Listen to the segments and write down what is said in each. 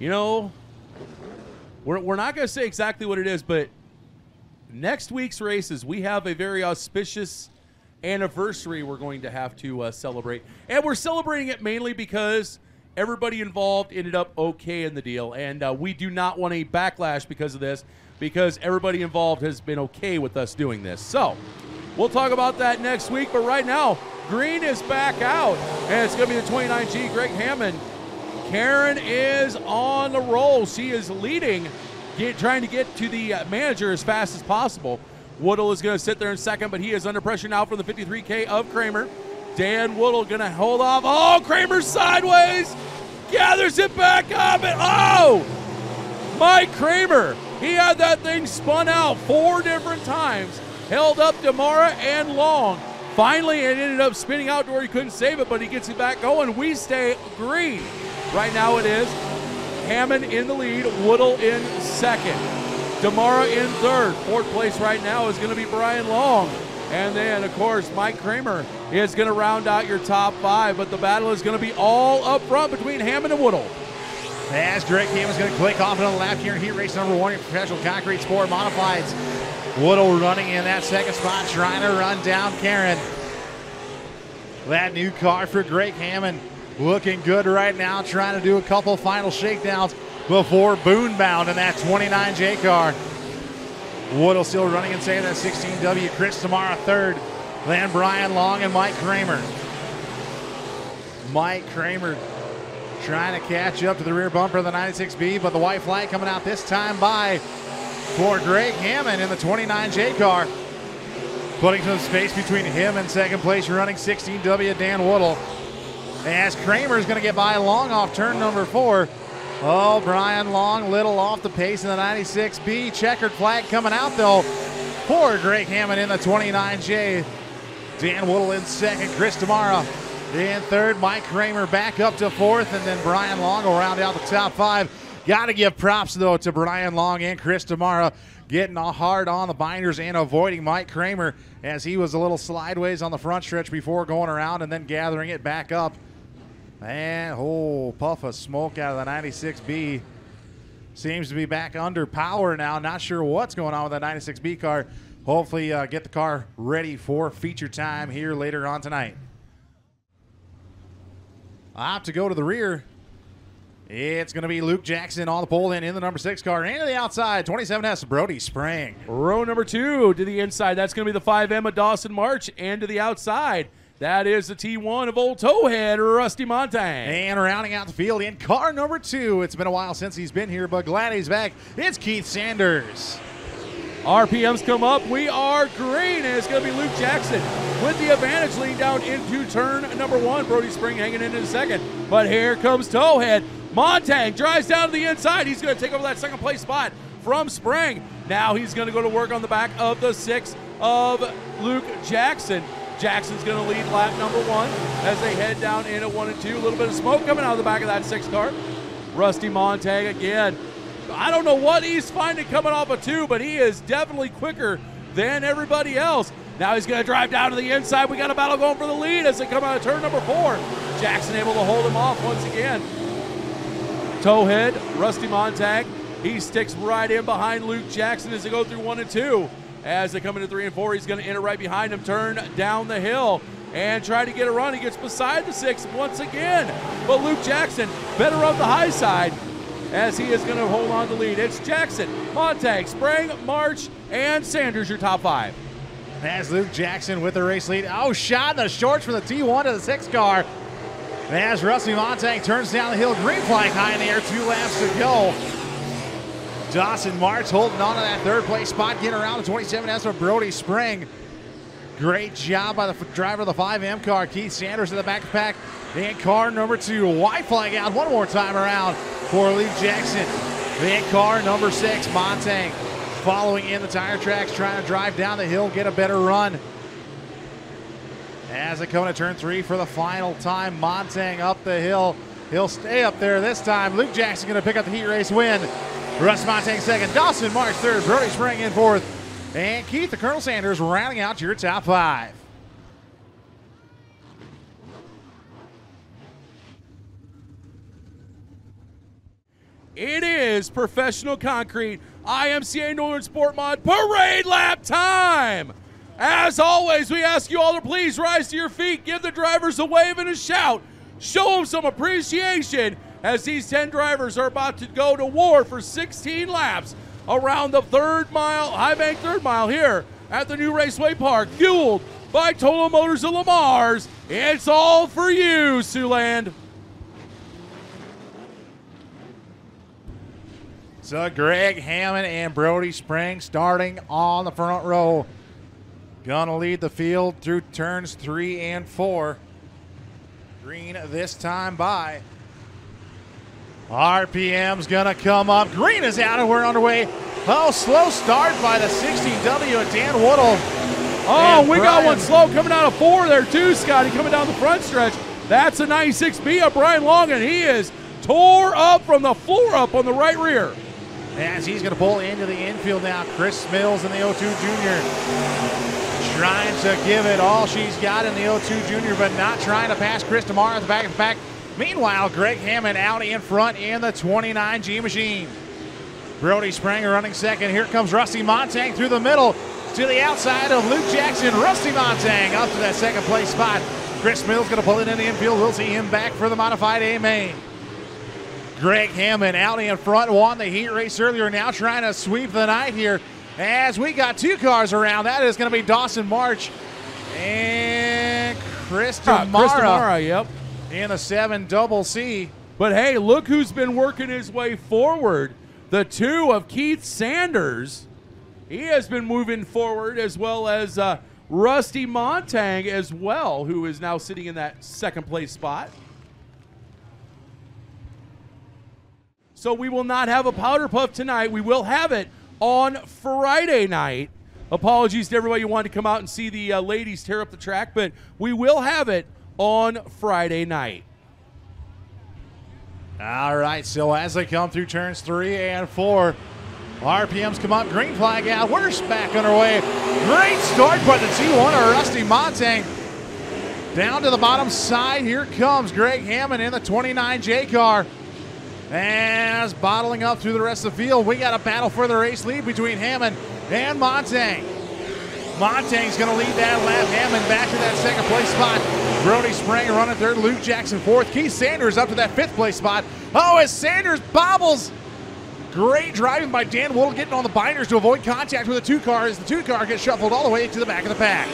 You know, we're not going to say exactly what it is, but next week's races, we have a very auspicious anniversary we're going to have to celebrate. And we're celebrating it mainly because everybody involved ended up okay in the deal. And we do not want a backlash because of this, because everybody involved has been okay with us doing this. So we'll talk about that next week. But right now, green is back out, and it's going to be the 29G, Greg Hammond. Karen is on the roll. She is leading, trying to get to the manager as fast as possible. Woodle is going to sit there in second, but he is under pressure now from the 53K of Kramer. Dan Woodle going to hold off. Oh, Kramer sideways. Gathers it back up. And oh, Mike Kramer. He had that thing spun out 4 different times. Held up Demara and Long. Finally, it ended up spinning out to where he couldn't save it, but he gets it back going. We stay green. Right now it is Hammond in the lead, Woodle in second, Demara in third. Fourth place right now is going to be Brian Long. And then, of course, Mike Kramer is going to round out your top 5, but the battle is going to be all up front between Hammond and Woodle. As Greg Hammond's going to click off on the lap here in heat race number 1 in professional concrete sport modifieds. Woodle running in that second spot, trying to run down Karen. That new car for Greg Hammond looking good right now, trying to do a couple final shakedowns before Boonbound in that 29J car. Woodle still running and saying that 16W. Chris Tamara third, then Brian Long and Mike Kramer. Mike Kramer trying to catch up to the rear bumper of the 96B, but the white flag coming out this time by for Greg Hammond in the 29J car, putting some space between him and second place running 16W Dan Woodle. As Kramer is going to get by Long off turn number 4. Oh, Brian Long, little off the pace in the 96B. Checkered flag coming out, though, for Greg Hammond in the 29J. Dan Woodle in second. Chris Tamara in third. Mike Kramer back up to 4th, and then Brian Long will round out the top 5. Got to give props, though, to Brian Long and Chris Tamara getting hard on the binders and avoiding Mike Kramer as he was a little sideways on the front stretch before going around and then gathering it back up. And, oh, puff of smoke out of the 96B. Seems to be back under power now. Not sure what's going on with that 96B car. Hopefully get the car ready for feature time here later on tonight. Off to go to the rear. It's going to be Luke Jackson on the pole, then in the number 6 car. And to the outside, 27S, Brody Spring. Row number 2 to the inside. That's going to be the 5M of Dawson March. And to the outside, that is the T1 of Old Towhead, Rusty Montang. And rounding out the field in car number 2. It's been a while since he's been here, but glad he's back. It's Keith Sanders. RPMs come up. We are green, and it's going to be Luke Jackson with the advantage leading down into turn number 1. Brody Spring hanging into the second. But here comes Towhead. Montang drives down to the inside. He's going to take over that second place spot from Spring. Now he's going to go to work on the back of the 6 of Luke Jackson. Jackson's going to lead lap number 1 as they head down in at 1 and 2. A little bit of smoke coming out of the back of that 6 car. Rusty Montag again. I don't know what he's finding coming off of 2, but he is definitely quicker than everybody else. Now he's going to drive down to the inside. We got a battle going for the lead as they come out of turn number 4. Jackson able to hold him off once again. Towhead, Rusty Montag, he sticks right in behind Luke Jackson as they go through 1 and 2. As they come into 3 and 4, he's going to enter right behind him, turn down the hill, and try to get a run. He gets beside the 6 once again. But Luke Jackson better on the high side as he is going to hold on to lead. It's Jackson, Montag, Spring, March, and Sanders, your top 5. As Luke Jackson with the race lead. Oh, shot in the shorts for the T1 to the 6 car. As Rusty Montag turns down the hill, green flag high in the air, 2 laps to go. Dawson March holding on to that 3rd place spot, getting around the 27S of Brody Spring. Great job by the driver of the 5M car, Keith Sanders in the back of the pack. And car number 2, white flag out one more time around for Luke Jackson. Then car number 6, Montang, following in the tire tracks, trying to drive down the hill, get a better run. As they come into turn 3 for the final time, Montang up the hill. He'll stay up there this time. Luke Jackson going to pick up the heat race win. Russ Montang second, Dawson March third, Brody Spring in 4th, and Keith the Colonel Sanders rounding out your top 5. It is Professional Concrete IMCA Northern SportMod parade lap time. As always, we ask you all to please rise to your feet, give the drivers a wave and a shout, show them some appreciation as these 10 drivers are about to go to war for 16 laps around the High Bank third mile here at the new Raceway Park, fueled by Total Motors of Lamar's. It's all for you, Siouxland. So Greg Hammond and Brody Spring starting on the front row. Gonna lead the field through turns 3 and 4. Green this time by. RPM's gonna come up. Green is out and we're underway. Oh, slow start by the 16W at Dan Woodall. Oh, we got one slow coming out of 4 there too, Scotty, coming down the front stretch. That's a 96B of Brian Long, and he is tore up from the floor up on the right rear. As he's gonna pull into the infield now, Chris Mills in the 02 Junior. Trying to give it all she's got in the 02 Junior, but not trying to pass Chris DeMar at the back of the pack. Meanwhile, Greg Hammond out in front in the 29G machine. Brody Spranger running second. Here comes Rusty Montang through the middle to the outside of Luke Jackson. Rusty Montang up to that second place spot. Chris Mills going to pull it in the infield. We'll see him back for the modified A main. Greg Hammond out in front, won the heat race earlier, now trying to sweep the night here as we got 2 cars around. That is going to be Dawson March and Chris DeMara. Yep. In the 7CC. But hey, look who's been working his way forward. The 2 of Keith Sanders. He has been moving forward, as well as Rusty Montang as well, who is now sitting in that second place spot. So we will not have a powder puff tonight. We will have it on Friday night. Apologies to everybody who wanted to come out and see the ladies tear up the track, but we will have it on Friday night. All right, so as they come through turns 3 and 4, RPMs come up, green flag out, we're back underway. Great start by the T1 of Rusty Montang. Down to the bottom side, here comes Greg Hammond in the 29J car. As bottling up through the rest of the field, we got a battle for the race lead between Hammond and Montang. Montang's going to lead that lap. Hammond back to that second place spot. Brody Spranger running third. Luke Jackson fourth. Keith Sanders up to that 5th place spot. Oh, as Sanders bobbles. Great driving by Dan Woodall, getting on the binders to avoid contact with the 2 car as the 2 car gets shuffled all the way to the back of the pack.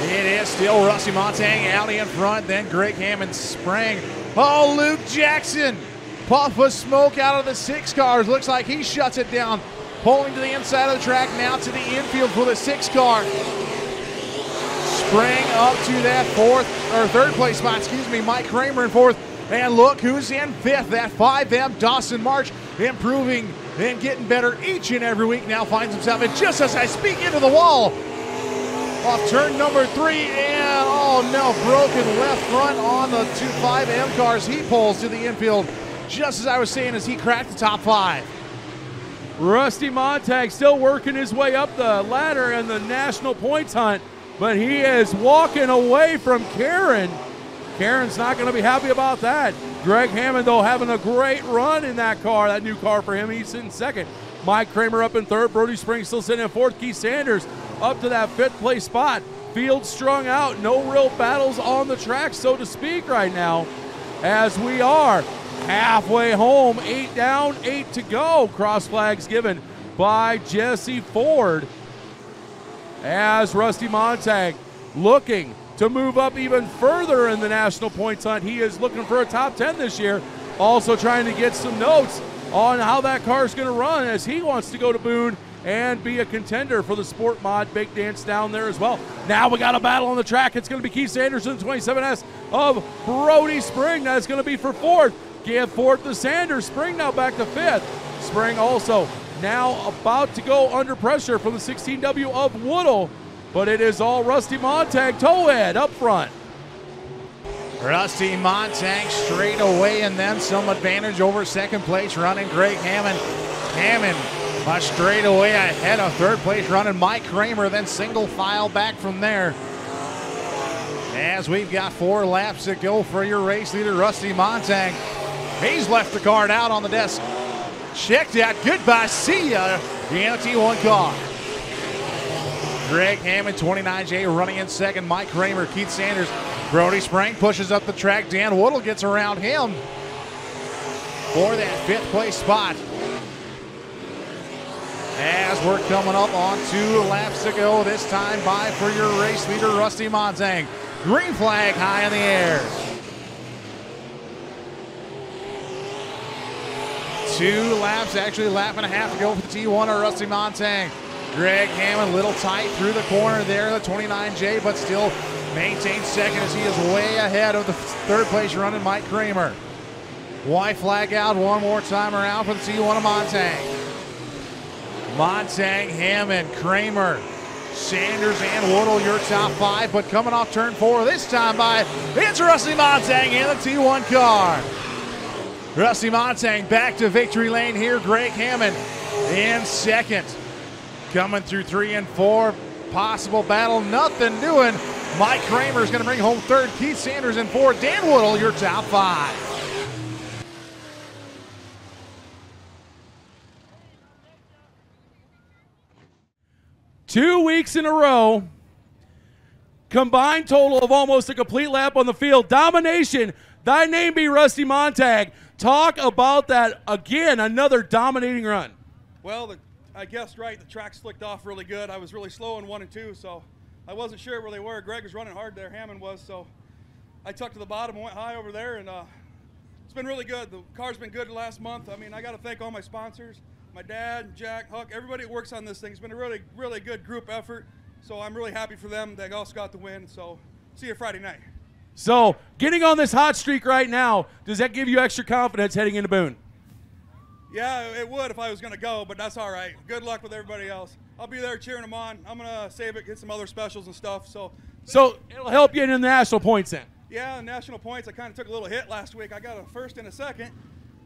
It is still Rusty Montang out in front, then Greg Hammond sprang. Oh, Luke Jackson. Puff of smoke out of the 6 cars. Looks like he shuts it down. Pulling to the inside of the track, now to the infield for the 6 car. Sprang up to that 3rd place spot, Mike Kramer in 4th. And look who's in 5th, that 5M Dawson March, improving and getting better each and every week. Now finds himself, and just as I speak, into the wall. Off turn number 3, and oh no, broken left front on the 5M cars. He pulls to the infield, just as I was saying, as he cracked the top 5. Rusty Montag still working his way up the ladder in the national points hunt, but he is walking away from Karen. Karen's not going to be happy about that. Greg Hammond, though, having a great run in that car, that new car for him. He's in 2nd. Mike Kramer up in 3rd. Brody Spring still sitting in 4th. Keith Sanders up to that 5th place spot. Field strung out. No real battles on the track, so to speak, right now, as we are halfway home. 8 down, 8 to go. Cross flags given by Jesse Ford as Rusty Montag looking to move up even further in the national points hunt. He is looking for a top 10 this year. Also trying to get some notes on how that car is going to run, as he wants to go to Boone and be a contender for the SportMod Big Dance down there as well. Now we got a battle on the track. It's going to be Keith Sanders in the 27S of Brody Spring. That's going to be for 4th. Give 4th to Sanders. Spring now back to 5th. Spring also now about to go under pressure from the 16W of Woodall, but it is all Rusty Montag towhead up front. Rusty Montag straight away, and then some advantage over 2nd place running Greg Hammond. Hammond straight away ahead of 3rd place running Mike Kramer, then single file back from there. As we've got 4 laps to go for your race leader, Rusty Montag. He's left the card out on the desk. Checked out. Goodbye. See ya. In a T1 car. Greg Hammond, 29J, running in second. Mike Kramer, Keith Sanders. Brody Sprang pushes up the track. Dan Woodle gets around him for that 5th place spot. As we're coming up on 2 laps to go, this time by for your race leader, Rusty Montag. Green flag high in the air. 2 laps, actually a lap and a half to go for the T1 of Rusty Montag. Greg Hammond, a little tight through the corner there, the 29J, but still maintains second as he is way ahead of the 3rd place running Mike Kramer. White flag out one more time around for the T1 of Montag. Montag, Hammond, Kramer, Sanders, and Woodle, your top 5, but coming off turn 4 this time by, it's Rusty Montag in the T1 car. Rusty Montag back to victory lane here. Greg Hammond in second. Coming through 3 and 4, possible battle, nothing doing. Mike Kramer is going to bring home 3rd. Keith Sanders in 4. Dan Woodle, your top 5. Two weeks in a row, combined total of almost a complete lap on the field. Domination, thy name be Rusty Montag. Talk about that again, another dominating run. Well, I guessed right. The track slicked off really good. I was really slow in 1 and 2, so I wasn't sure where they were. Greg was running hard there, Hammond was, so I tucked to the bottom and went high over there, and it's been really good. The car's been good the last month. I mean, I got to thank all my sponsors, my dad, Jack, Huck, everybody that works on this thing. It's been a really, really good group effort, so I'm really happy for them. They also got the win, so see you Friday night. So, getting on this hot streak right now, does that give you extra confidence heading into Boone? Yeah, it would if I was going to go, but that's all right. Good luck with everybody else. I'll be there cheering them on. I'm going to save it, get some other specials and stuff. So it'll help you in the national points then? Yeah, national points. I kind of took a little hit last week. I got a 1st and a 2nd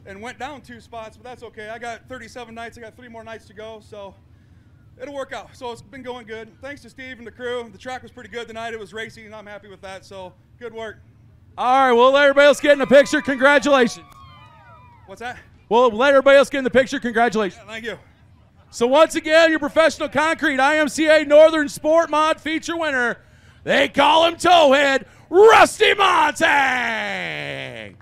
and went down 2 spots, but that's okay. I got 37 nights. I got 3 more nights to go, so it'll work out. So it's been going good. Thanks to Steve and the crew. The track was pretty good tonight. It was racy, and I'm happy with that, so good work. All right, well, let everybody else get in the picture. Congratulations. What's that? Well, let everybody else get in the picture. Congratulations. Yeah, thank you. So once again, your professional concrete IMCA Northern SportMod feature winner, they call him Towhead, Rusty Montag.